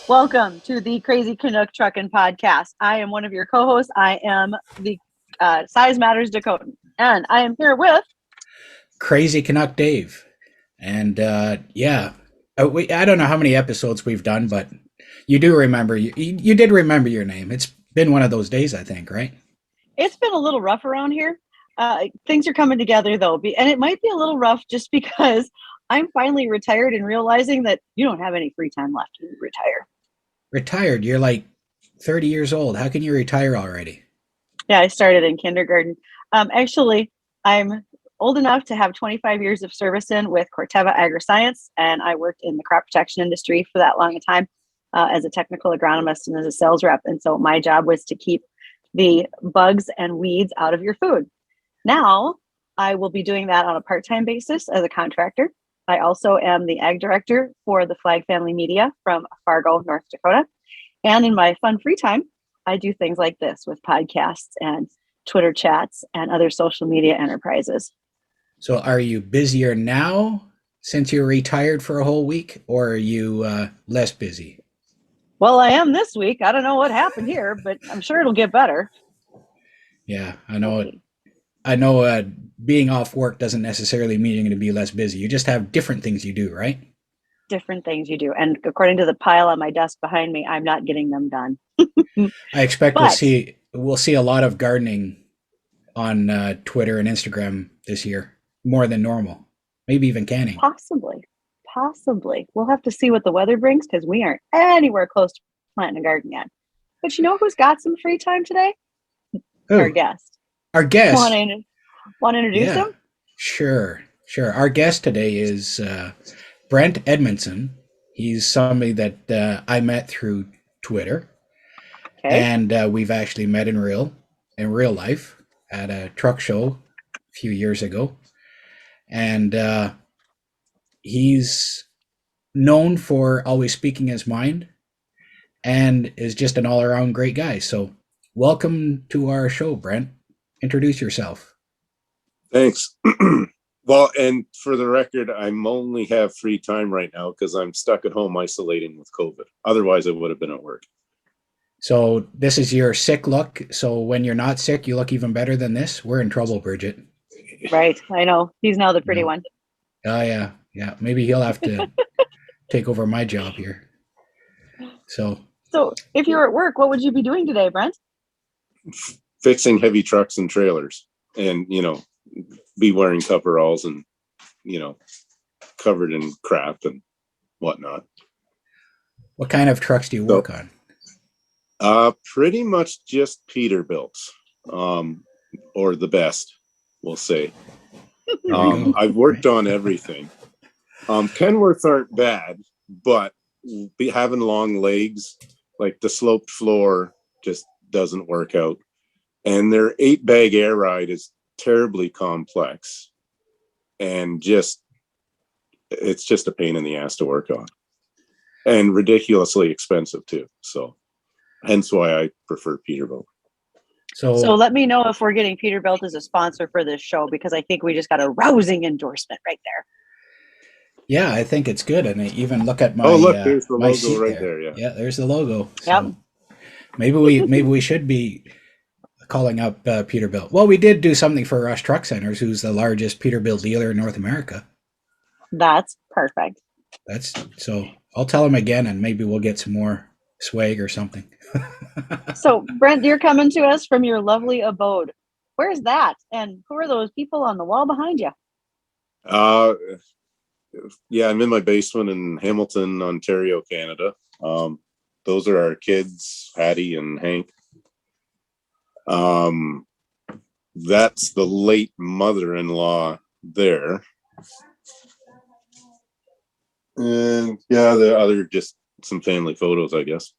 Welcome to the Crazy Canuck Truckin' Podcast. I am one of your co-hosts. I am the Size Matters Dakotan, and I am here with Crazy Canuck Dave. And I don't know how many episodes we've done, but you do remember, you did remember your name. It's been one of those days, I think, right? It's been a little rough around here. Things are coming together though, and it might be a little rough just because I'm finally retired and realizing that you don't have any free time left when you retire. Retired, you're like 30 years old. How can you retire already? Yeah, I started in kindergarten. Actually, I'm old enough to have 25 years of service in with Corteva Agri-Science, and I worked in the crop protection industry for that long a time as a technical agronomist and as a sales rep. And so my job was to keep the bugs and weeds out of your food. Now, I will be doing that on a part-time basis as a contractor. I also am the ag director for the Flag Family Media from Fargo, North Dakota. And in my fun free time, I do things like this with podcasts and Twitter chats and other social media enterprises. So are you busier now since you're retired for a whole week, or are you less busy? Well, I am this week. I don't know what happened here, but I'm sure it'll get better. Yeah, I We'll know it. see. I know being off work doesn't necessarily mean you're going to be less busy. You just have different things you do, right? Different things you do. And according to the pile on my desk behind me, I'm not getting them done. I expect we'll But see a lot of gardening on Twitter and Instagram this year, more than normal. Maybe even canning. possibly. We'll have to see what the weather brings because we aren't anywhere close to planting a garden yet. But you know who's got some free time today? Our Oh, guest. our Want guest. to want to introduce Yeah, him? sure. Our guest today is Brent Edmonson. He's somebody that I met through Twitter, Okay. and we've actually met in real life at a truck show a few years ago. And he's known for always speaking his mind and is just an all around great guy. So, welcome to our show, Brent. Introduce yourself. Thanks. Well, and for the record, I'm only have free time right now because I'm stuck at home isolating with COVID. Otherwise, I would have been at work. So, this is your sick look. So, when you're not sick, you look even better than this. We're in trouble, Bridget. Right. I know. He's now the pretty No. one. Oh, yeah. Maybe he'll have to take over my job here. So, So if you were at work, what would you be doing today, Brent? Fixing heavy trucks and trailers and, be wearing coveralls and, covered in crap and whatnot. what kind of trucks do you So, work on? pretty much just Peterbilt, or the best, we'll say. There we go. I've worked on everything. Kenworths aren't bad, but having long legs, like the sloped floor, just doesn't work out. And their 8-bag air ride is terribly complex, and it's just a pain in the ass to work on, and ridiculously expensive too. So, hence why I prefer Peterbilt. So So, let me know if we're getting Peterbilt as a sponsor for this show because I think we just got a rousing endorsement right there. yeah, I think it's good. And I even look at Oh, my look, there's the my logo seat right there. there. Yeah. Yeah, there's the logo. Yep. So maybe we should be calling up Peterbilt. Well, we did do something for Rush Truck Centers, who's the largest Peterbilt dealer in North America. That's perfect. That's so. I'll tell him again, and maybe we'll get some more swag or something. So Brent, you're coming to us from your lovely abode. Where's that? And who are those people on the wall behind you? Uh, yeah, I'm in my basement in Hamilton, Ontario, Canada. Those are our kids, Hattie and Hank. That's the late mother-in-law there. And yeah, the other just some family photos, I guess.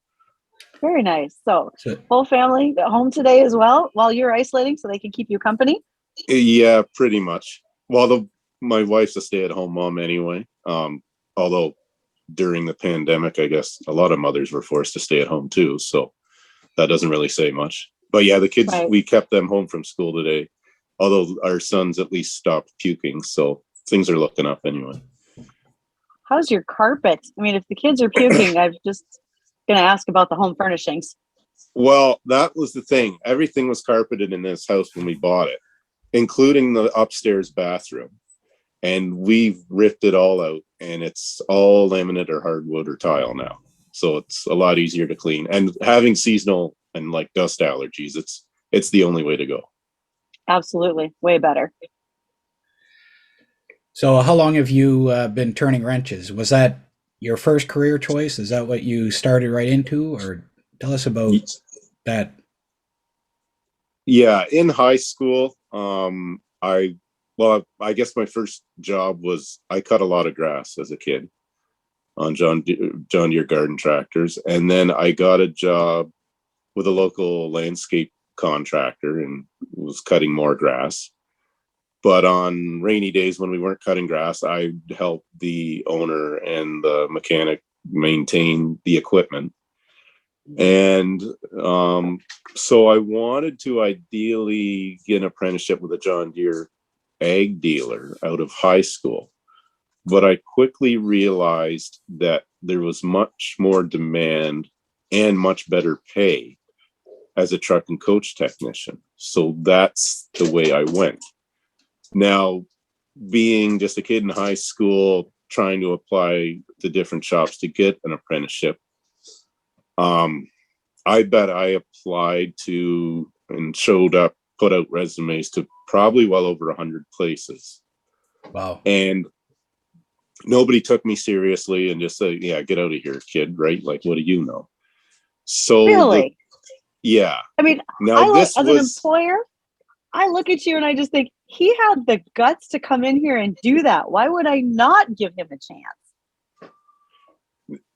Very nice. So So whole family at home today as well while you're isolating so they can keep you company. Yeah, pretty much. Well, my wife's a stay-at-home mom anyway. Although during the pandemic, I guess a lot of mothers were forced to stay at home too. So that doesn't really say much. But yeah, the kids, Right. we kept them home from school today. Although our sons at least stopped puking. So things are looking up anyway. How's your carpet? I mean, if the kids are puking, I've just going to ask about the home furnishings. Well, that was the thing. Everything was carpeted in this house when we bought it, including the upstairs bathroom. And we've ripped it all out, and it's all laminate or hardwood or tile now. So it's a lot easier to clean. And having seasonal and like dust allergies, it's the only way to go. Absolutely. Way better. So how long have you been turning wrenches? Was that your first career choice? Is that what you started right into? Or tell us about that. Yeah, in high school, I guess my first job was I cut a lot of grass as a kid on John Deere garden tractors. And then I got a job with a local landscape contractor and was cutting more grass. But on rainy days when we weren't cutting grass, I helped the owner and the mechanic maintain the equipment. And so I wanted to ideally get an apprenticeship with a John Deere ag dealer out of high school. But I quickly realized that there was much more demand and much better pay as a truck and coach technician. So that's the way I went. Now, being just a kid in high school, trying to apply to different shops to get an apprenticeship, I bet I applied to and showed up, put out resumes to probably well over 100 places. Wow. And nobody took me seriously and just said, yeah, get out of here, kid, right? Like, what do you know? So, Really? Yeah. I mean, now as an employer, I look at you and I just think he had the guts to come in here and do that. Why would I not give him a chance?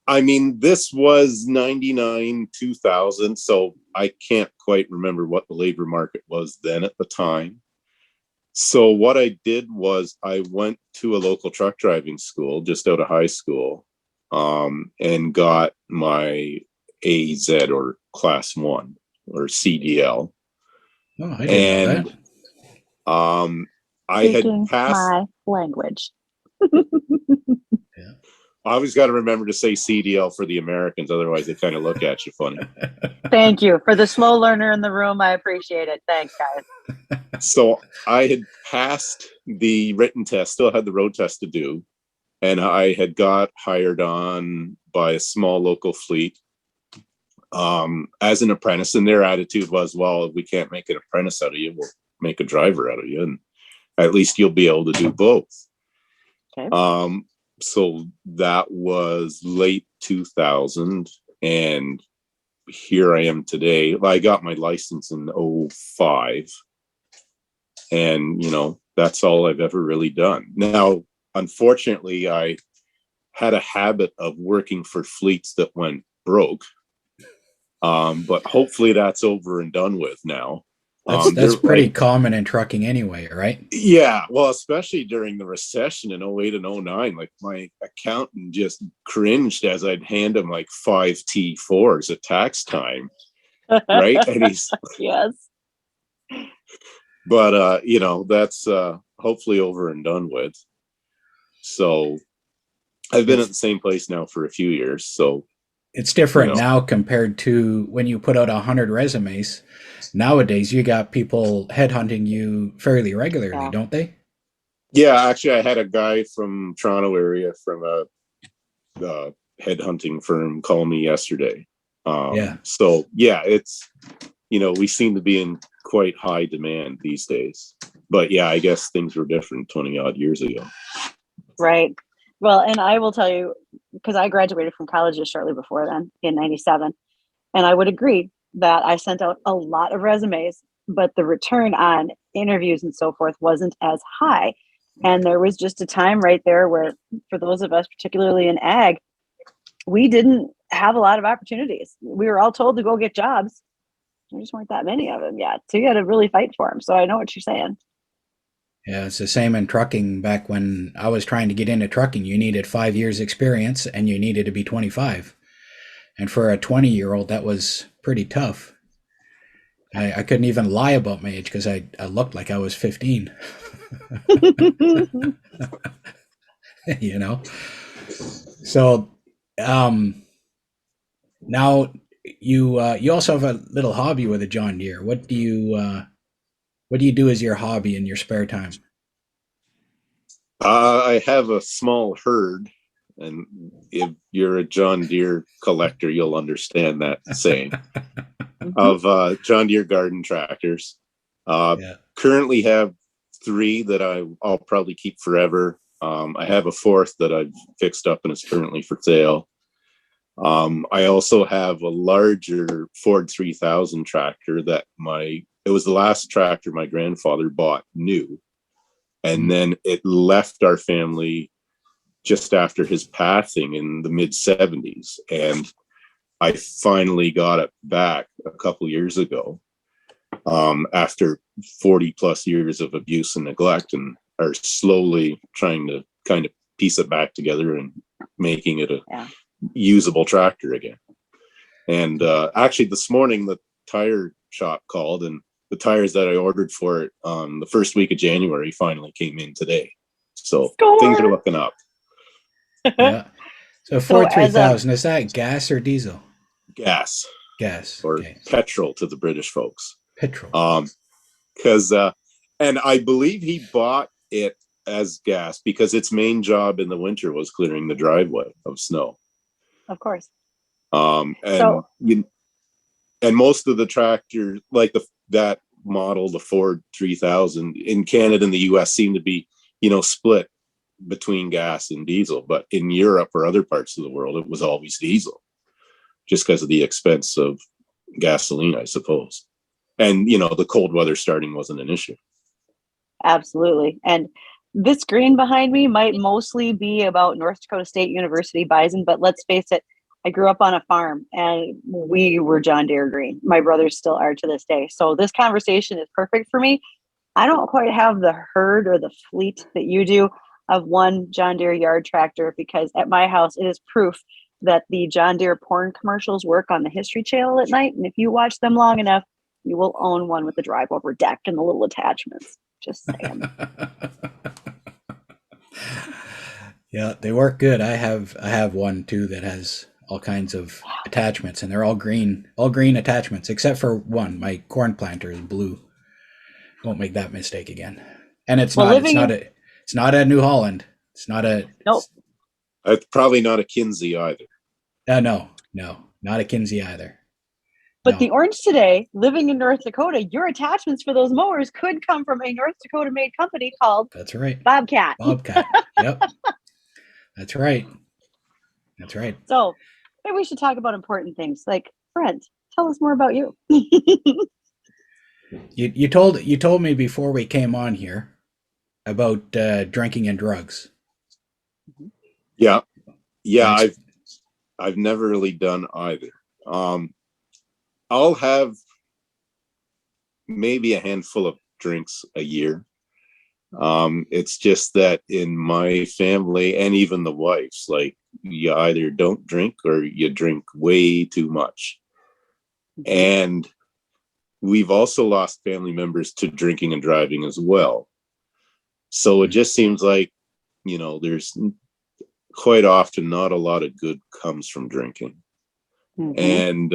I mean, this was 99, 2000. So I can't quite remember what the labor market was then at the time. So what I did was I went to a local truck driving school just out of high school, and got my AZ or class 1 or CDL. Oh, I didn't know that. I had passed my language. Yeah. I always got to remember to say CDL for the Americans, otherwise they kind of look at you funny. Thank you. For the slow learner in the room, I appreciate it. Thanks, guys. So I had passed the written test, still had the road test to do, and I had got hired on by a small local fleet as an apprentice, and their attitude was, well, if we can't make an apprentice out of you, we'll make a driver out of you, and at least you'll be able to do both. Okay. So that was late 2000, and here I am today. I got my license in 05, and that's all I've ever really done. Now, unfortunately, I had a habit of working for fleets that went broke, but hopefully that's over and done with now. That's pretty common in trucking anyway, right? Yeah, well, especially during the recession in 08 and 09, like my accountant just cringed as I'd hand him like 5 T4s at tax time, right? And he's yes. But that's hopefully over and done with. So I've been at the same place now for a few years. So it's different now compared to when you put out 100 resumes. Nowadays, you got people headhunting you fairly regularly, don't they? Yeah, actually, I had a guy from Toronto area from a headhunting firm call me yesterday. So yeah, it's we seem to be in quite high demand these days. But yeah, I guess things were different 20 odd years ago. Right. Well, and I will tell you, because I graduated from college just shortly before then in 97, and I would agree that I sent out a lot of resumes, but the return on interviews and so forth wasn't as high. And there was just a time right there where, for those of us, particularly in ag, we didn't have a lot of opportunities. We were all told to go get jobs. There just weren't that many of them yet. So you had to really fight for them. So I know what you're saying. Yeah, it's the same in trucking. Back when I was trying to get into trucking, you needed 5 years experience and you needed to be 25. And for a 20-year-old, that was pretty tough. I couldn't even lie about my age because I looked like I was 15. So Now you also have a little hobby with a John Deere. What do you do as your hobby in your spare time? I have a small herd, and if you're a John Deere collector, you'll understand that saying, of John Deere garden tractors. Yeah. Currently have 3 that I'll probably keep forever. I have a 4th that I've fixed up and is currently for sale. I also have a larger Ford 3000 tractor that it was the last tractor my grandfather bought new. And then it left our family just after his passing in the mid 70s. And I finally got it back a couple years ago, after 40 plus years of abuse and neglect, and are slowly trying to kind of piece it back together and making it a usable tractor again. And actually this morning the tire shop called, and the tires that I ordered for it the first week of January finally came in today. So things are looking up. Yeah. So Ford 3000, is that gas or diesel? Gas. Gas. Or okay. petrol to the British folks. Petrol. Because and I believe he bought it as gas because its main job in the winter was clearing the driveway of snow. Of course. And most of the tractors, like that model, the Ford 3000 in Canada and the US, seem to be, split between gas and diesel. But in Europe or other parts of the world, it was always diesel, just because of the expense of gasoline, I suppose. And, the cold weather starting wasn't an issue. Absolutely. And this green behind me might mostly be about North Dakota State University bison, but let's face it, I grew up on a farm and we were John Deere green. My brothers still are to this day. So this conversation is perfect for me. I don't quite have the herd or the fleet that you do of one John Deere yard tractor, because at my house, it is proof that the John Deere porn commercials work on the History Channel at night. And if you watch them long enough, you will own one with the drive over deck and the little attachments. Just saying. Yeah, they work good. I have one too that has all kinds of attachments, and they're all green attachments, except for one. My corn planter is blue. Won't make that mistake again. And it's not a New Holland. It's not a nope. It's probably not a Kinsey either. No, not a Kinsey either. But the orange today, living in North Dakota, your attachments for those mowers could come from a North Dakota made company called That's right. Bobcat. Yep. That's right. So maybe we should talk about important things. Like, Brent, tell us more about you. You told me before we came on here about drinking and drugs. Yeah. I've never really done either. I'll have maybe a handful of drinks a year. It's just that in my family, and even the wife's, like, you either don't drink or you drink way too much. And we've also lost family members to drinking and driving as well. So it just seems like, there's quite often not a lot of good comes from drinking. And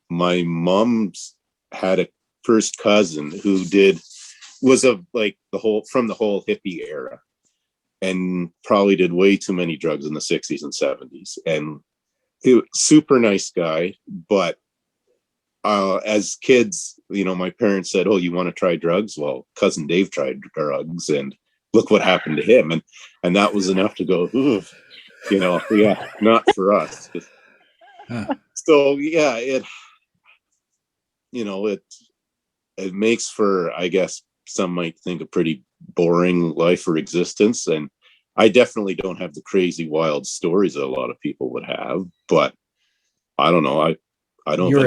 my mom's had a first cousin who was of like the whole hippie era, and probably did way too many drugs in the 60s and 70s. And he was super nice guy, but as kids, my parents said, "Oh, you want to try drugs?" Well, cousin Dave tried drugs, and look what happened to him. And that was enough to go, ooh, not for us. So yeah, it makes for, I guess some might think, a pretty boring life or existence. And I definitely don't have the crazy wild stories that a lot of people would have, but I don't know. I don't. You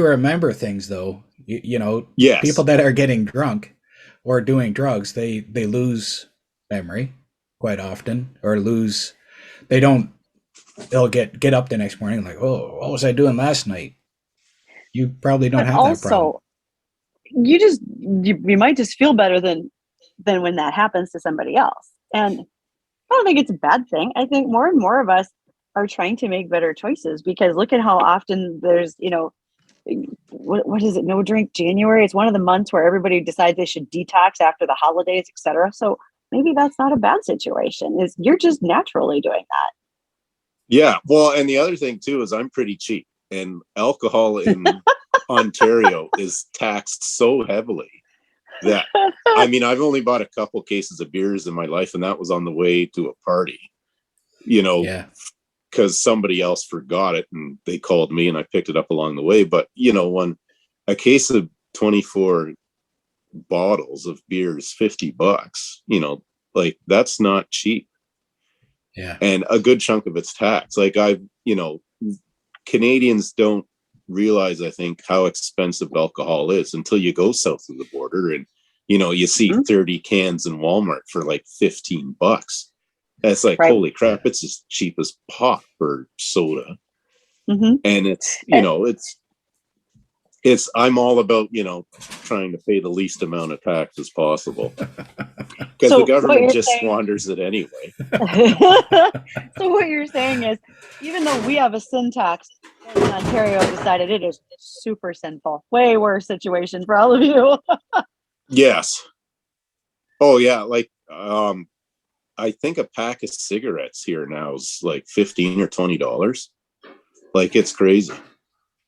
remember things though. Yes. People that are getting drunk or doing drugs, they lose memory quite often, or they'll get up the next morning like, oh, what was I doing last night? You probably don't have that problem. You might just feel better than when that happens to somebody else. And I don't think it's a bad thing. I think more and more of us are trying to make better choices, because look at how often there's, what is it? No drink January. It's one of the months where everybody decides they should detox after the holidays, etc. So maybe that's not a bad situation. Is you're just naturally doing that. Yeah. Well, and the other thing too is I'm pretty cheap, and alcohol in Ontario is taxed so heavily that, I mean, I've only bought a couple cases of beers in my life, and that was on the way to a party, Yeah. because somebody else forgot it and they called me and I picked it up along the way. But, when a case of 24 bottles of beer is $50, like that's not cheap. Yeah. And a good chunk of it's tax. Like Canadians don't realize, I think, how expensive alcohol is until you go south of the border and, you see 30 cans in Walmart for like $15. It's like, Right. holy crap, it's as cheap as pop or soda. Mm-hmm. And it's I'm all about, trying to pay the least amount of tax as possible, because the government just squanders it anyway. So what you're saying is, even though we have a sin tax, in Ontario decided it is super sinful, way worse situation for all of you. Yes. Oh yeah. Like, I think a pack of cigarettes here now is like $15 or $20. Like, it's crazy.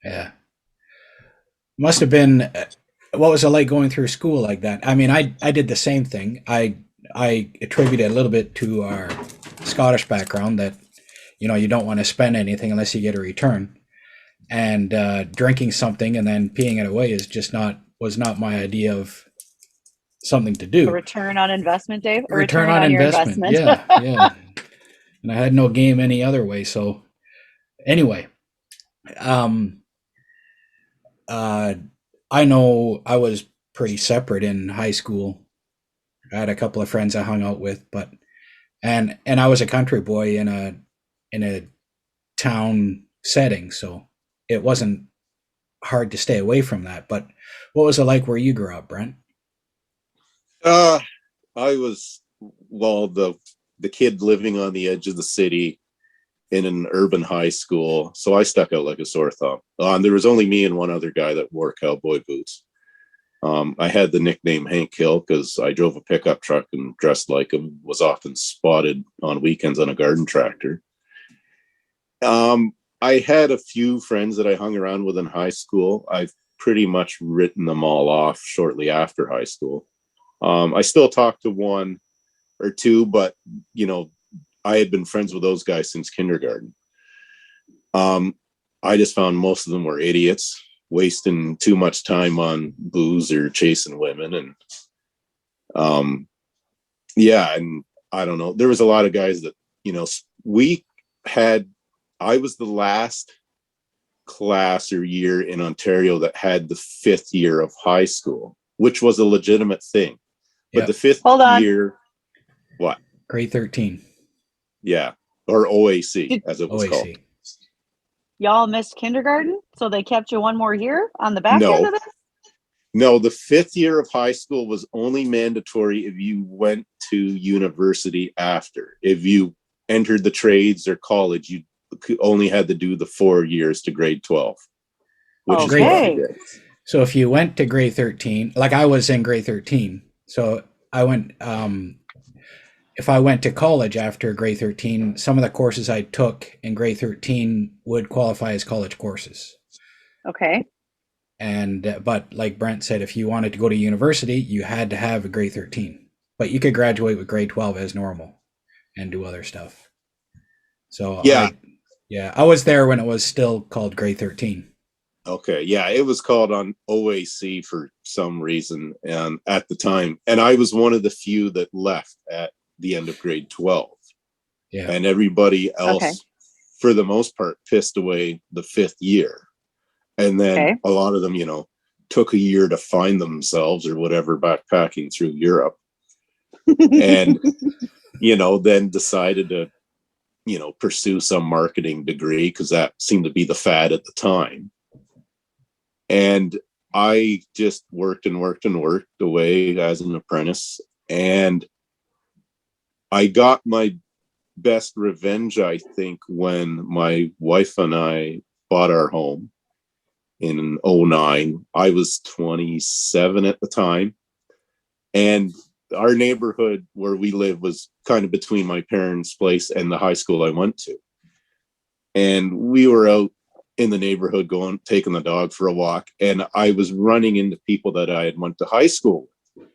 Yeah. Must have been. What was it like going through school like that? I mean, I did the same thing. I attribute it a little bit to our Scottish background that, you don't want to spend anything unless you get a return. And drinking something and then peeing it away was not my idea of something to do. A return on investment, Dave? A return on your investment. Yeah, yeah. And I had no game any other way. So anyway, I know I was pretty separate in high school. I had a couple of friends I hung out with, but and I was a country boy in a town setting, so it wasn't hard to stay away from that. But what was it like where you grew up, Brent? I was, well, the kid living on the edge of the city in an urban high school, so I stuck out like a sore thumb. There was only me and one other guy that wore cowboy boots. I had the nickname Hank Hill because I drove a pickup truck and dressed like him, was often spotted on weekends on a garden tractor. I had a few friends that I hung around with in high school. I've pretty much written them all off shortly after high school. I still talk to one or two, but, I had been friends with those guys since kindergarten. I just found most of them were idiots, wasting too much time on booze or chasing women. And and I don't know. There was a lot of guys that, I was the last class or year in Ontario that had the 5th year of high school, which was a legitimate thing. But Yep. the 5th year, what? Grade 13. Yeah. Or OAC, as it was OAC. called. Y'all missed kindergarten, so they kept you one more year on the back end of this? No, the 5th year of high school was only mandatory if you went to university after. If you entered the trades or college, you only had to do the 4 years to grade 12, which is what I did. So if you went to grade 13, like I was in grade 13, so I went, if I went to college after grade 13, some of the courses I took in grade 13 would qualify as college courses. Okay. And, but like Brent said, if you wanted to go to university, you had to have a grade 13, but you could graduate with grade 12 as normal and do other stuff. So I was there when it was still called grade 13. Okay. Yeah. It was called on OAC for some reason. And at the time, and I was one of the few that left at the end of grade 12. Yeah. And everybody else, for the most part, pissed away the 5th year. And then a lot of them, took a year to find themselves or whatever, backpacking through Europe. And, then decided to, pursue some marketing degree because that seemed to be the fad at the time. And I just worked away as an apprentice. And I got my best revenge, I think, when my wife and I bought our home in 09. I was 27 at the time. And our neighborhood where we live was kind of between my parents' place and the high school I went to. And we were out in the neighborhood taking the dog for a walk. And I was running into people that I had went to high school with.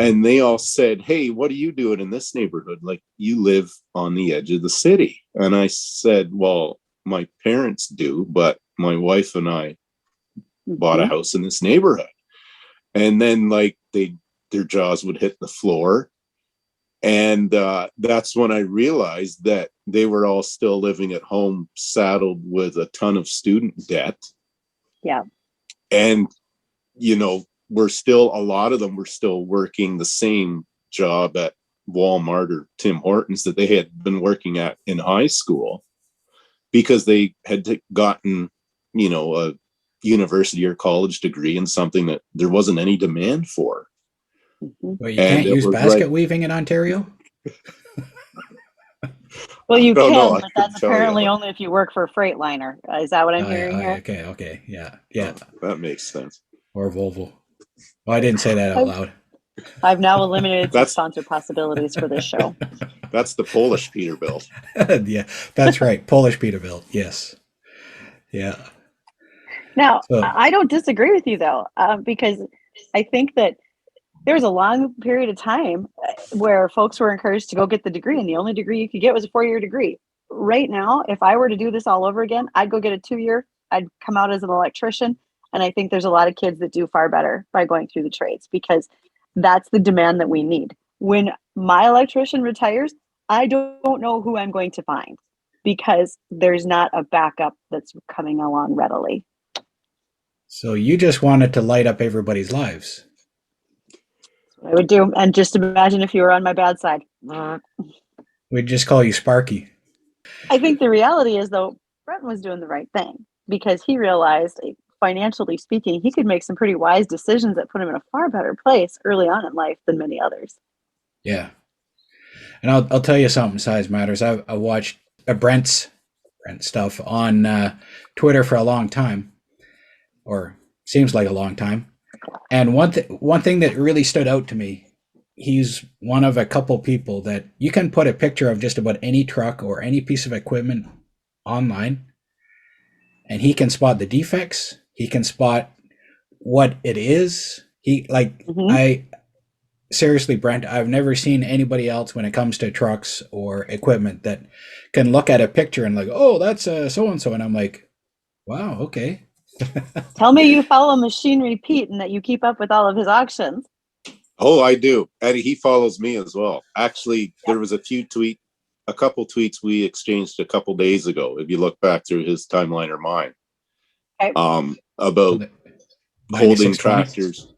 And they all said, "Hey, what are you doing in this neighborhood? Like, you live on the edge of the city." And I said, "Well, my parents do, but my wife and I bought a house in this neighborhood." And then like their jaws would hit the floor. And that's when I realized that they were all still living at home, saddled with a ton of student debt. Yeah. And, you know, a lot of them were still working the same job at Walmart or Tim Hortons that they had been working at in high school, because they had gotten, you know, a university or college degree in something that there wasn't any demand for. Well, you can't use basket weaving in Ontario? Well, you can, know. but that's apparently only if you work for a Freightliner. Is that what I'm hearing here? Okay. Yeah. That makes sense. Or Volvo. Well, I didn't say that out loud. I've now eliminated some sponsor possibilities for this show. That's the Polish Peterbilt. Yeah, that's right. Polish Peterbilt. Yes. Yeah. Now, I don't disagree with you, though, because I think that there was a long period of time where folks were encouraged to go get the degree, and the only degree you could get was a 4-year degree. Right now, if I were to do this all over again, I'd go get a 2-year. I'd come out as an electrician. And I think there's a lot of kids that do far better by going through the trades, because that's the demand that we need. When my electrician retires, I don't know who I'm going to find, because there's not a backup that's coming along readily. So you just wanted to light up everybody's lives. I would do. And just imagine if you were on my bad side. We'd just call you Sparky. I think the reality is, though, Brent was doing the right thing, because he realized, financially speaking, he could make some pretty wise decisions that put him in a far better place early on in life than many others. Yeah. And I'll tell you something, size matters. I watched Brent stuff on Twitter for a long time, or seems like a long time. And one thing that really stood out to me, he's one of a couple people that you can put a picture of just about any truck or any piece of equipment online, and he can spot the defects. He can spot what it is. I seriously, Brent, I've never seen anybody else when it comes to trucks or equipment that can look at a picture and like, oh, that's so-and-so. And I'm like, wow, okay. Tell me you follow Machinery Pete and that you keep up with all of his auctions. Oh, I do. And he follows me as well. Actually, there was a couple tweets we exchanged a couple days ago, if you look back through his timeline or mine, about holding tractors.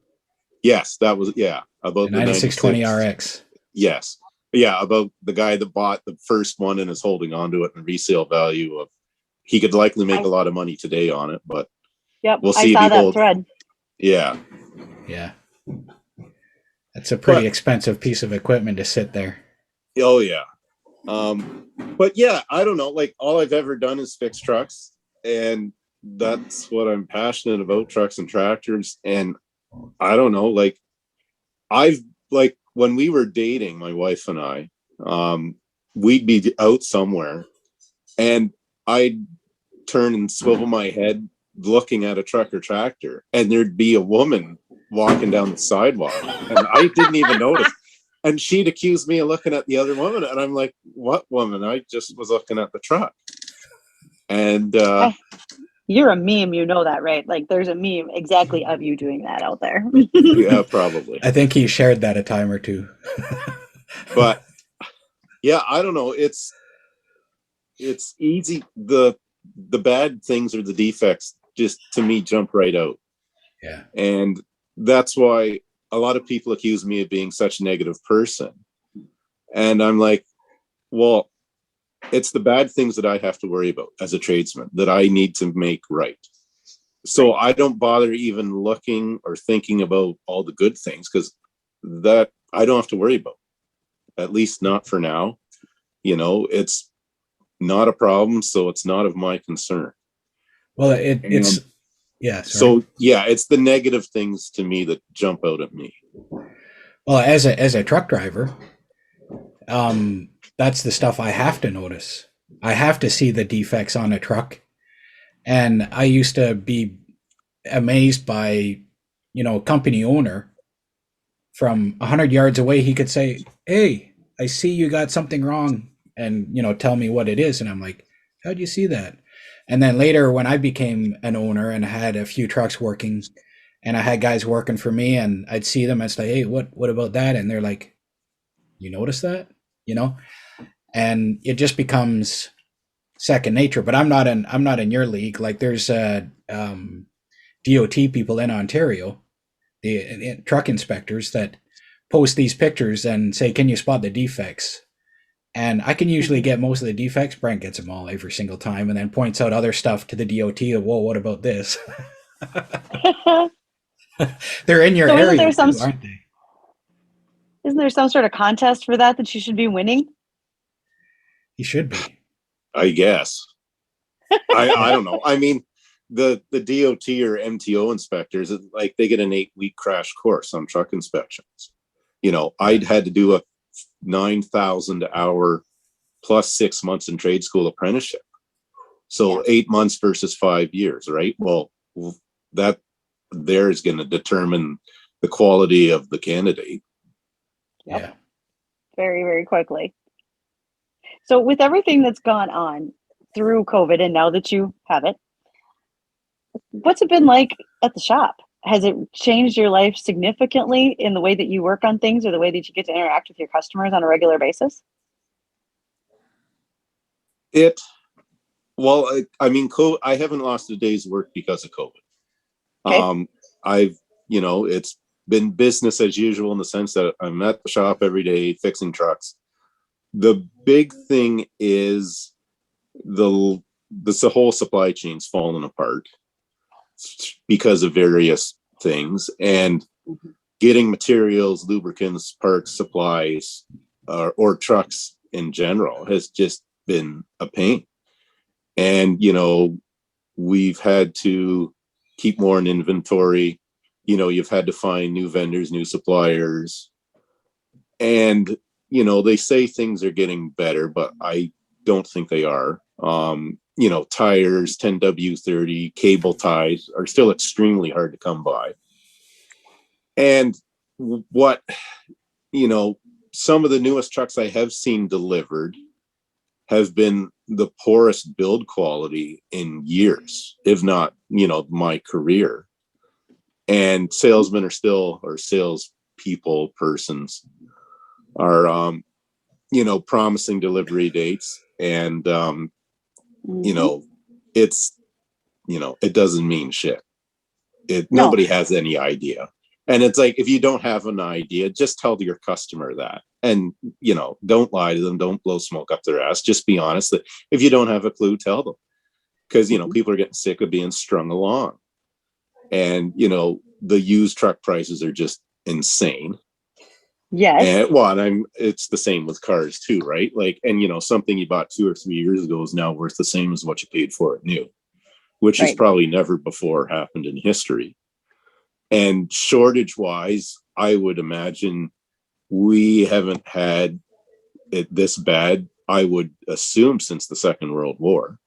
Yes, that was, about the 9620 RX. Yes. Yeah, about the guy that bought the first one and is holding on to it, and resale value of, he could likely make a lot of money today on it, but we'll see. I saw that thread. Yeah. That's a pretty expensive piece of equipment to sit there. Oh yeah. But yeah, I don't know. Like, all I've ever done is fix trucks, and that's what I'm passionate about, trucks and tractors. And I don't know, when we were dating, my wife and I, we'd be out somewhere, and I'd turn and swivel my head looking at a truck or tractor, and there'd be a woman walking down the sidewalk, and I didn't even notice. And she'd accuse me of looking at the other woman, and I'm like, what woman? I just was looking at the truck. And you're a meme, you know that, right? Like, there's a meme exactly of you doing that out there. Yeah, probably. I think he shared that a time or two. But yeah, I don't know. It's easy. The bad things or the defects just, to me, jump right out. Yeah. And that's why a lot of people accuse me of being such a negative person. And I'm like, well, it's the bad things that I have to worry about as a tradesman that I need to make right. So I don't bother even looking or thinking about all the good things, because that I don't have to worry about, at least not for now. it's not a problem, so it's not of my concern. Well, it's yeah. Sorry. So yeah, it's the negative things to me that jump out at me. Well, as a truck driver, that's the stuff I have to notice. I have to see the defects on a truck, and I used to be amazed by, company owner from 100 yards away. He could say, "Hey, I see you got something wrong," and tell me what it is, and I'm like, "How'd you see that?" And then later, when I became an owner and had a few trucks working, and I had guys working for me, and I'd see them and say, "Hey, what about that?" And they're like, "You notice that?" And it just becomes second nature. But I'm not in your league. Like there's DOT people in Ontario, the truck inspectors that post these pictures and say, "Can you spot the defects?" And I can usually get most of the defects. Brent gets them all every single time, and then points out other stuff to the DOT. Whoa, what about this? They're in your So area too, aren't they? Isn't there some sort of contest for that you should be winning? He should be. I guess. I don't know. I mean, the DOT or MTO inspectors, like they get an 8-week crash course on truck inspections. I'd had to do a 9,000 hour plus 6 months in trade school apprenticeship. So 8 months versus 5 years, right? Well, that there is going to determine the quality of the candidate. Yep. Yeah. Very, very quickly. So with everything that's gone on through COVID and now that you have it, what's it been like at the shop? Has it changed your life significantly in the way that you work on things or the way that you get to interact with your customers on a regular basis? Well, I mean, I haven't lost a day's work because of COVID. Okay. It's been business as usual in the sense that I'm at the shop every day fixing trucks. The big thing is the whole supply chain's fallen apart because of various things, and getting materials, lubricants, parts, supplies, or trucks in general has just been a pain. And we've had to keep more in inventory. You've had to find new vendors, new suppliers, and they say things are getting better, but I don't think they are. Tires, 10W30, cable ties are still extremely hard to come by. And what, some of the newest trucks I have seen delivered have been the poorest build quality in years, if not, my career. And salesmen are still, or sales people, persons are, promising delivery dates. And, it's, it doesn't mean shit. Nobody has any idea. And it's like, if you don't have an idea, just tell your customer that. And, don't lie to them. Don't blow smoke up their ass. Just be honest that if you don't have a clue, tell them. Because, people are getting sick of being strung along. And, the used truck prices are just insane. Yes. And it's the same with cars too, right? Like, and something you bought 2 or 3 years ago is now worth the same as what you paid for it new, which has probably never before happened in history. And shortage wise, I would imagine we haven't had it this bad, I would assume, since the Second World War.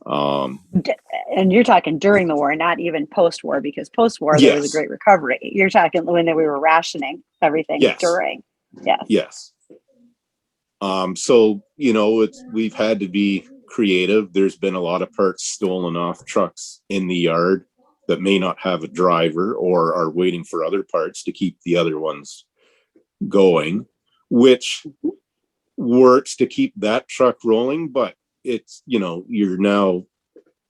And you're talking during the war, not even post-war, because post-war there was a great recovery. You're talking when we were rationing everything during. Yes. So, we've had to be creative. There's been a lot of parts stolen off trucks in the yard that may not have a driver or are waiting for other parts to keep the other ones going, which works to keep that truck rolling. But it's,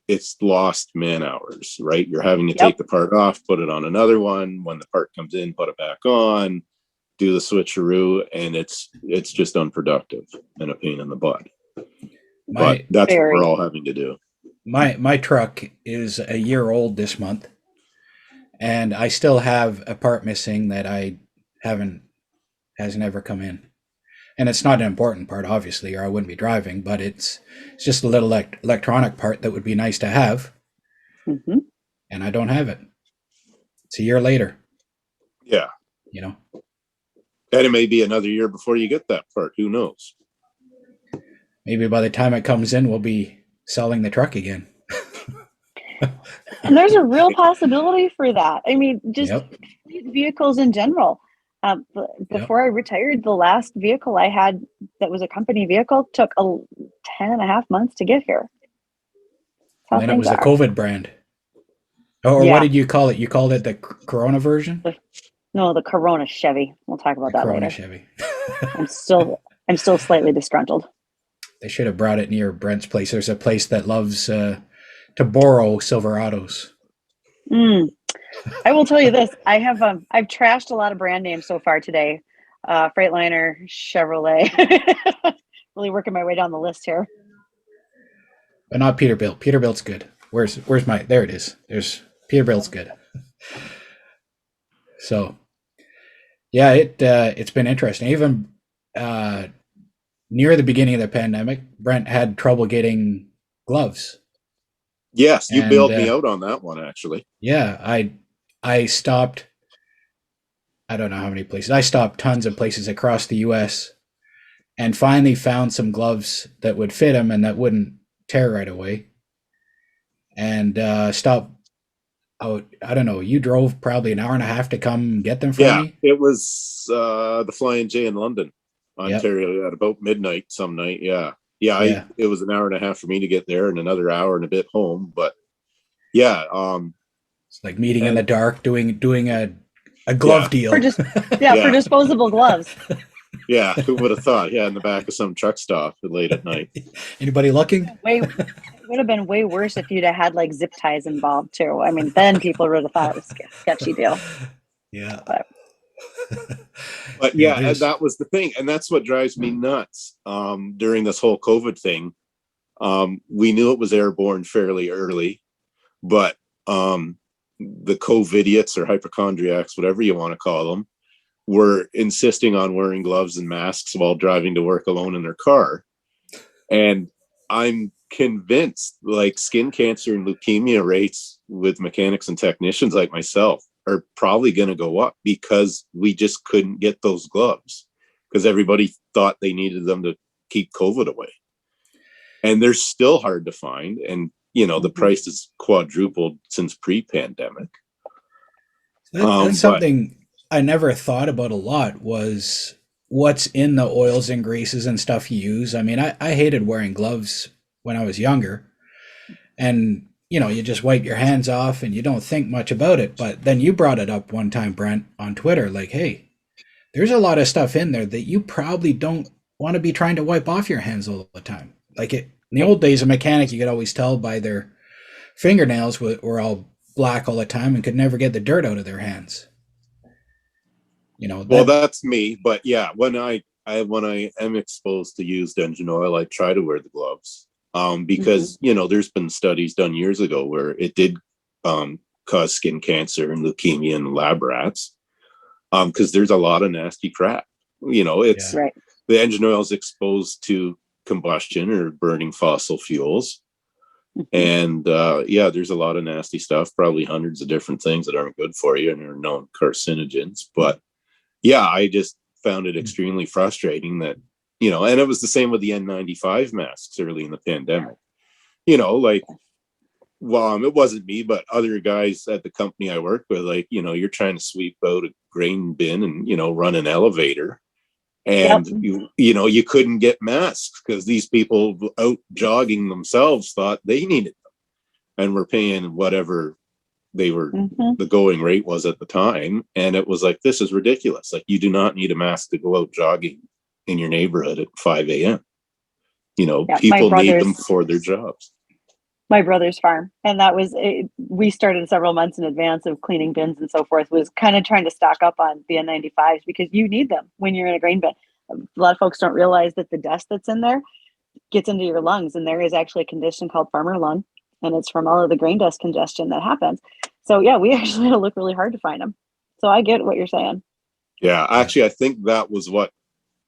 it's lost man hours, right? You're having to take the part off, put it on another one. When the part comes in, put it back on, do the switcheroo, and it's just unproductive and a pain in the butt. But that's what we're all having to do. My truck is a year old this month, and I still have a part missing that hasn't ever come in. And it's not an important part, obviously, or I wouldn't be driving, but it's just a little electronic part that would be nice to have. Mm-hmm. And I don't have it. It's a year later. Yeah. You know, And it may be another year before you get that part. Who knows? maybe by the time it comes in, we'll be selling the truck again. And there's a real possibility for that. I mean, just Yep. vehicles in general. Yep. Before I retired, the last vehicle I had that was a company vehicle took 10 and a half months to get here. And then it was the COVID brand. Or what did you call it? You called it the Corona version? No, the Corona Chevy. We'll talk about that Corona later. Chevy. I'm still slightly disgruntled. They should have brought it near Brent's place. There's a place that loves to borrow Silverados. I will tell you this: I've trashed a lot of brand names so far today. Freightliner, Chevrolet. Really working my way down the list here. But not Peterbilt. Peterbilt's good. Where's my? There it is. There's Peterbilt's good. So, yeah, it's been interesting. Even near the beginning of the pandemic, Brent had trouble getting gloves. Yes, you bailed me out on that one, actually. Yeah, I stopped. I don't know how many places. I stopped tons of places across the U.S. and finally found some gloves that would fit him and that wouldn't tear right away. And stopped. Oh, I don't know. You drove probably an hour and a half to come get them from me? Yeah, it was the Flying J in London, Ontario, at about midnight some night. Yeah. It was an hour and a half for me to get there and another hour and a bit home. But yeah, it's like meeting in the dark, doing a glove deal. For disposable gloves. Yeah, who would have thought? Yeah, in the back of some truck stop late at night. Anybody looking? It would have been way worse if you'd have had like zip ties involved too. I mean, then people would have thought it was a sketchy deal. Yeah. But yeah, and that was the thing. And that's what drives me nuts during this whole COVID thing. We knew it was airborne fairly early, but the COVIDiots or hypochondriacs, whatever you want to call them, were insisting on wearing gloves and masks while driving to work alone in their car. And I'm convinced like skin cancer and leukemia rates with mechanics and technicians like myself are probably going to go up because we just couldn't get those gloves because everybody thought they needed them to keep COVID away. And they're still hard to find. And, the price has quadrupled since pre-pandemic. That's something I never thought about a lot was what's in the oils and greases and stuff you use. I mean, I hated wearing gloves when I was younger. And you just wipe your hands off and you don't think much about it. But then you brought it up one time, Brent, on Twitter, like, hey, there's a lot of stuff in there that you probably don't want to be trying to wipe off your hands all the time. Like in the old days, a mechanic, you could always tell by their fingernails were all black all the time and could never get the dirt out of their hands. Well, that's me. But yeah, when I am exposed to used engine oil, I try to wear the gloves. Because, there's been studies done years ago where it did cause skin cancer and leukemia in lab rats because there's a lot of nasty crap. It's right. The engine oil is exposed to combustion or burning fossil fuels. And there's a lot of nasty stuff, probably hundreds of different things that aren't good for you and are known carcinogens. But yeah, I just found it extremely frustrating that and it was the same with the N95 masks early in the pandemic. It wasn't me, but other guys at the company I work with, like, you're trying to sweep out a grain bin and, run an elevator. And, you couldn't get masks because these people out jogging themselves thought they needed them and were paying whatever they were, the going rate was at the time. And it was like, this is ridiculous. Like, you do not need a mask to go out jogging in your neighborhood at 5 a.m. People need them for their jobs. My brother's farm, and that was we started several months in advance of cleaning bins and so forth, was kind of trying to stock up on the N95s because you need them when you're in a grain bin. A lot of folks don't realize that the dust that's in there gets into your lungs, and there is actually a condition called farmer lung, and it's from all of the grain dust congestion that happens. So yeah, we actually had to look really hard to find them. So I get what you're saying. Yeah, actually, I think that was what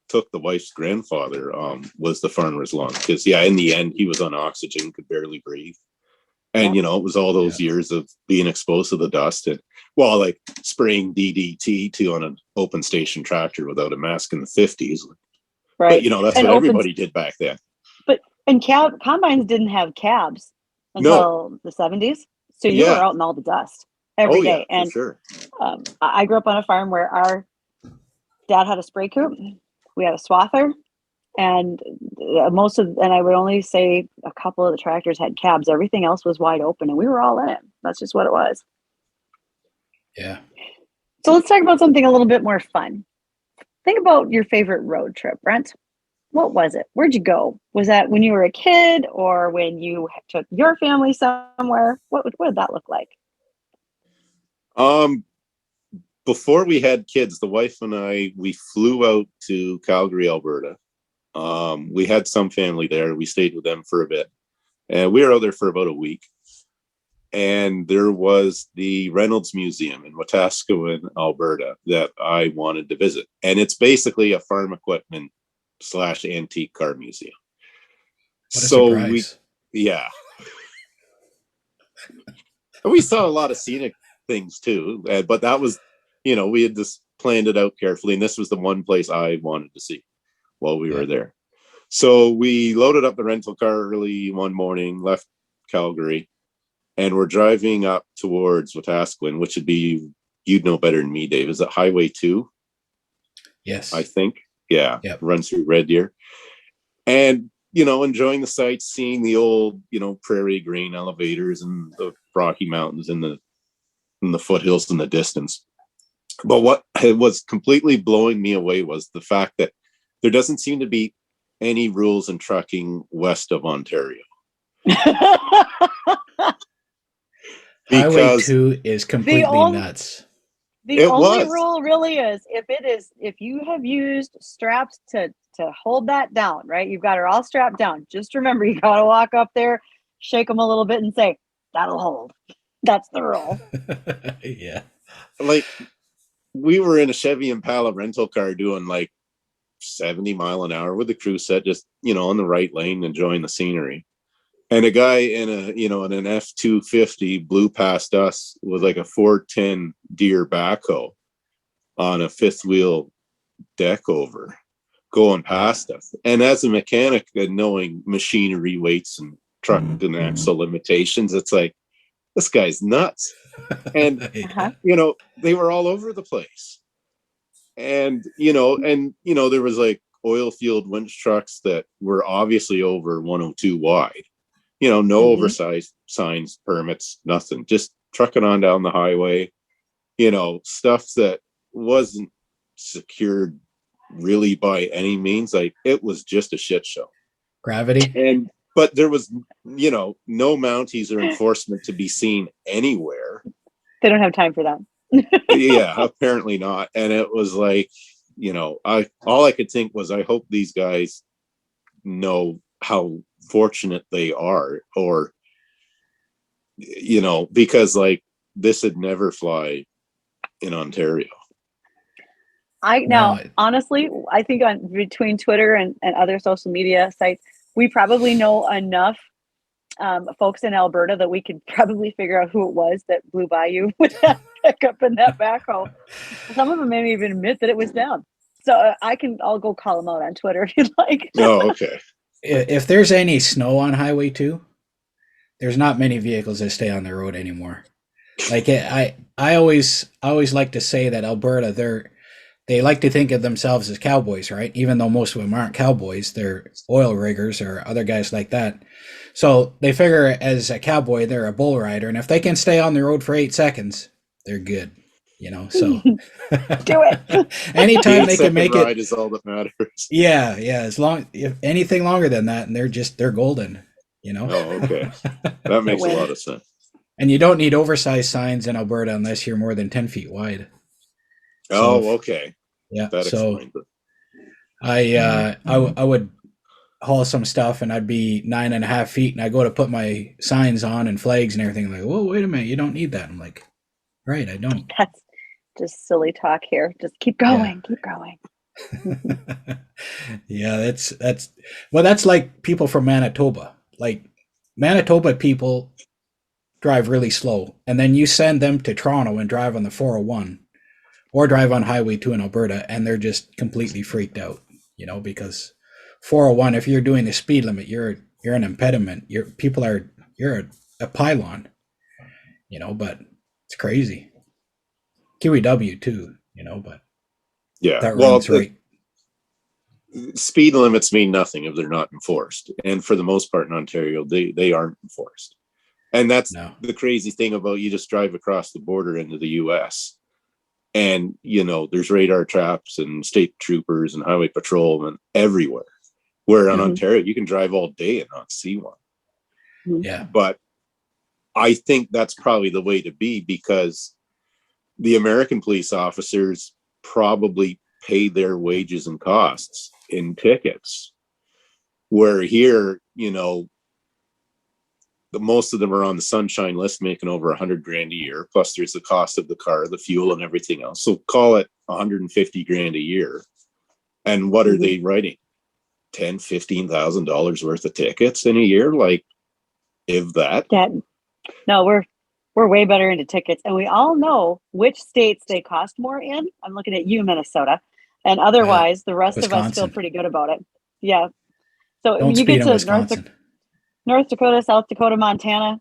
took the wife's grandfather was the farmer's lawn, because in the end he was on oxygen, could barely breathe. And it was all those years of being exposed to the dust, and like spraying DDT on an open station tractor without a mask in the 50s. Right. But that's and what everybody did back then. And combines didn't have cabs until the 70s. So you were out in all the dust every day. And for sure. I grew up on a farm where our dad had a spray coop. We had a swather. And and I would only say a couple of the tractors had cabs. Everything else was wide open, and we were all in it. That's just what it was. Yeah. So let's talk about something a little bit more fun. Think about your favorite road trip, Brent. What was it? Where'd you go? Was that when you were a kid, or when you took your family somewhere? What did that look like? Before we had kids, the wife and I, we flew out to Calgary, Alberta. We had some family there. We stayed with them for a bit, and we were out there for about a week. And there was the Reynolds Museum in Wetaskiwin, Alberta, that I wanted to visit. And it's basically a farm equipment / antique car museum. What a surprise. We saw a lot of scenic things too, but that was, we had just planned it out carefully, and this was the one place I wanted to see while we were there. So we loaded up the rental car early one morning, left Calgary, and we're driving up towards Wetaskiwin, which would be, you'd know better than me, Dave. Is it Highway 2? Yes. I think. Yeah. Yep. Runs through Red Deer. And, enjoying the sights, seeing the old, prairie grain elevators and the Rocky Mountains and the foothills in the distance. But what was completely blowing me away was the fact that there doesn't seem to be any rules in trucking west of Ontario. Highway 2 is completely nuts. The only rule really is if you have used straps to hold that down, right? You've got her all strapped down. Just remember, you got to walk up there, shake them a little bit, and say, "That'll hold." That's the rule. Yeah. Like, we were in a Chevy Impala rental car doing like 70 mile an hour with the crew set, just, on the right lane, enjoying the scenery. And a guy in an F-250 blew past us with like a 410 Deere backhoe on a fifth wheel deck over, going past us. And as a mechanic, knowing machinery weights and truck and axle limitations, it's like, this guy's nuts. And they were all over the place. And there was like oil field winch trucks that were obviously over 102 wide. No oversized signs, permits, nothing. Just trucking on down the highway. Stuff that wasn't secured really by any means. Like, it was just a shit show. Gravity. But there was, no Mounties or enforcement to be seen anywhere. They don't have time for that. Yeah, apparently not. And it was like, all I could think was, I hope these guys know how fortunate they are, or, because like, this would never fly in Ontario. Honestly, I think between Twitter and other social media sites, we probably know enough folks in Alberta that we could probably figure out who it was that blew by you with that pickup and that backhoe. Some of them may even admit that it was them. So I'll go call them out on Twitter if you'd like. Oh, okay. If there's any snow on Highway 2, there's not many vehicles that stay on the road anymore. Like, I always like to say that Alberta, they like to think of themselves as cowboys, right? Even though most of them aren't cowboys, they're oil riggers or other guys like that. So they figure as a cowboy, they're a bull rider, and if they can stay on the road for 8 seconds, they're good. So do it. Anytime they can make it is all that matters. Yeah. If anything longer than that, and they're golden. Oh, okay. That makes a lot of sense. And you don't need oversized signs in Alberta unless you're more than 10 feet wide. Okay. Yeah. That explains it. I would haul some stuff, and I'd be 9.5 feet, and I go to put my signs on and flags and everything. I'm like, whoa, wait a minute, you don't need that. I'm like, right, I don't. That's just silly talk here. Just keep going. Keep going. Yeah, that's like people from Manitoba. Like Manitoba people drive really slow, and then you send them to Toronto and drive on the 401 or drive on Highway 2 in Alberta, and they're just completely freaked out, because 401, if you're doing the speed limit, you're an impediment. You're a pylon, but it's crazy. QEW too, but Yeah. that Well, rings right. speed limits mean nothing if they're not enforced. And for the most part in Ontario, they aren't enforced. And that's No. the crazy thing about, you just drive across the border into the US and, there's radar traps and state troopers and highway patrolmen everywhere. Where in Ontario, you can drive all day and not see one. Yeah. But I think that's probably the way to be, because the American police officers probably pay their wages and costs in tickets. Where here, most of them are on the sunshine list, making over $100,000 a year. Plus there's the cost of the car, the fuel and everything else. So call it $150,000 a year. And what are they writing? $10,000-$15,000 worth of tickets in a year? Like, if that. No, we're way better into tickets, and we all know which states they cost more in. I'm looking at you, Minnesota, and otherwise the rest of us feel pretty good about it. Yeah. So Don't you speed get in to Wisconsin. North Dakota, South Dakota, Montana.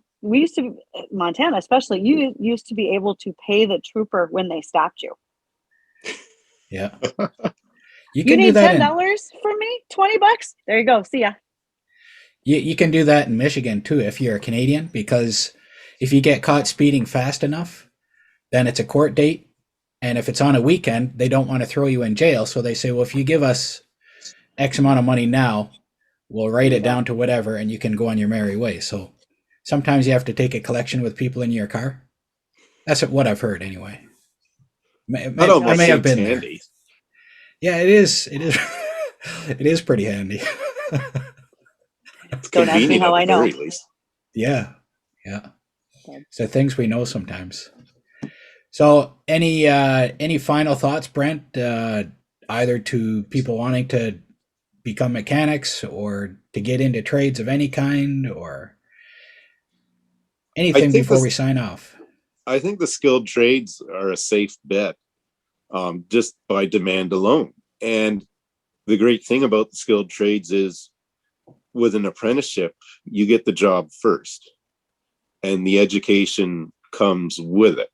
Montana especially, you used to be able to pay the trooper when they stopped you. Yeah. You need $10 from me? $20? There you go. See ya. You can do that in Michigan too if you're a Canadian, because if you get caught speeding fast enough, then it's a court date. And if it's on a weekend, they don't want to throw you in jail. So they say, well, if you give us X amount of money now, we'll write it down to whatever, and you can go on your merry way. So sometimes you have to take a collection with people in your car. That's what I've heard anyway. I may have been handy. There. Yeah, it is. It is. It is pretty handy. Don't ask me how I know. Yeah. So things we know sometimes. So any final thoughts, Brent, either to people wanting to become mechanics or to get into trades of any kind, or anything before we sign off? I think the skilled trades are a safe bet, just by demand alone. And the great thing about the skilled trades is, with an apprenticeship, you get the job first, and the education comes with it.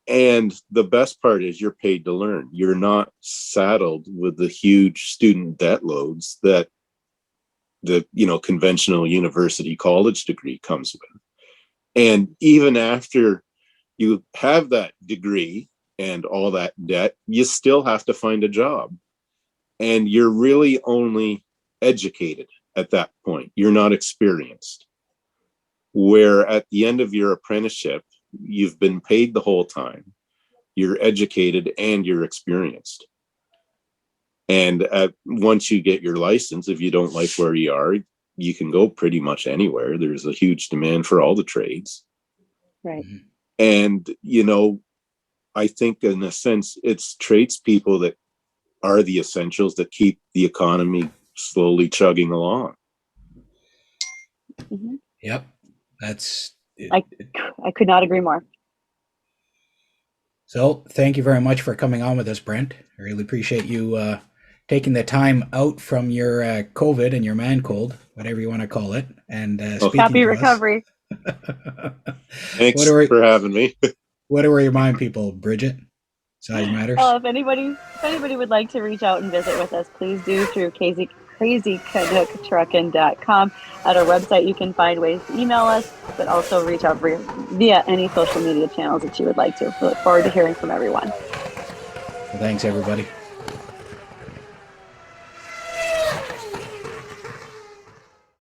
And the best part is you're paid to learn. You're not saddled with the huge student debt loads that the conventional university college degree comes with. And even after you have that degree and all that debt, you still have to find a job. And you're really only educated at that point. You're not experienced. Where at the end of your apprenticeship, you've been paid the whole time, you're educated, and you're experienced. And once you get your license, if you don't like where you are, you can go pretty much anywhere. There's a huge demand for all the trades. Right. And, I think in a sense, it's tradespeople that are the essentials that keep the economy slowly chugging along. Mm-hmm. Yep. I could not agree more. So thank you very much for coming on with us, Brent. I really appreciate you taking the time out from your COVID and your man cold, whatever you want to call it, and speaking happy to recovery. Thanks for having me. What do we remind people, Bridget? Size matters. If anybody would like to reach out and visit with us, please do through crazycanucktrucking.com. At our website, you can find ways to email us, but also reach out via any social media channels that you would like to. We look forward to hearing from everyone. Well, thanks, everybody.